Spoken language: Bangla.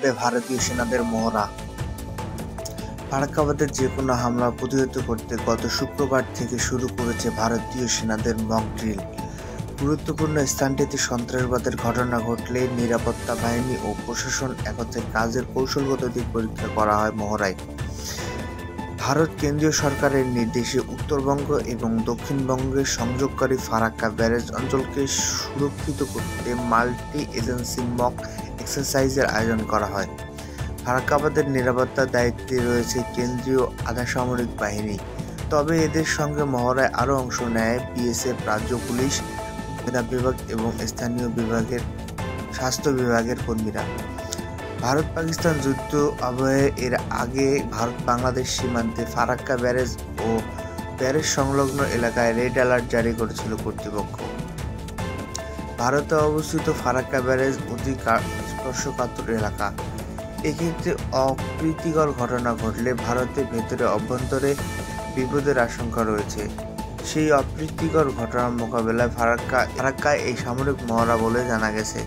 ফারাক্কাবাদে ভারতীয় সেনাদের মহড়া। ফারাক্কাবাদের যেকোনো হামলা প্রতিহত করতে গত শুক্রবার থেকে শুরু করেছে ভারতীয় সেনাদের মক ড্রিল। গুরুত্বপূর্ণ স্থানটিতে সন্ত্রাসবাদের ঘটনা ঘটলে নিরাপত্তা বাহিনী ও প্রশাসন একত্রে কাজের কৌশলগত দিক পরীক্ষা করা হয় মহড়ায়। ভারত কেন্দ্রীয় সরকারের নির্দেশে উত্তরবঙ্গ এবং দক্ষিণবঙ্গের সংযোগকারী ফারাক্কা ব্যারেজ অঞ্চলকে সুরক্ষিত করতে মাল্টি এজেন্সি মক এক্সারসাইজের আয়োজন করা হয়। ফারাক্কাবাদের নিরাপত্তার দায়িত্বে রয়েছে কেন্দ্রীয় আধাসামরিক বাহিনী, তবে এদের সঙ্গে মহড়ায় আরও অংশ নেয় বিএসএফ, রাজ্য পুলিশ, গোয়েন্দা বিভাগ এবং স্থানীয় স্বাস্থ্য বিভাগের কর্মীরা। ভারত-পাকিস্তান যুদ্ধ আবহে এর আগে ভারত-বাংলাদেশ সীমান্তে ফারাক্কা ব্যারেজ ও ব্যারেজ সংলগ্ন এলাকায় রেড অ্যালার্ট জারি করেছিল কর্তৃপক্ষ। ভারতে অবস্থিত ফারাক্কা ব্যারেজ অতি স্পর্শকাতর এলাকা। এক্ষেত্রে অপ্রীতিকর ঘটনা ঘটলে ভারতের ভেতরে অভ্যন্তরে বিপদের আশঙ্কা রয়েছে। সেই অপ্রীতিকর ঘটনার মোকাবেলায় ফারাক্কায় এই সামরিক মহড়া বলে জানা গেছে।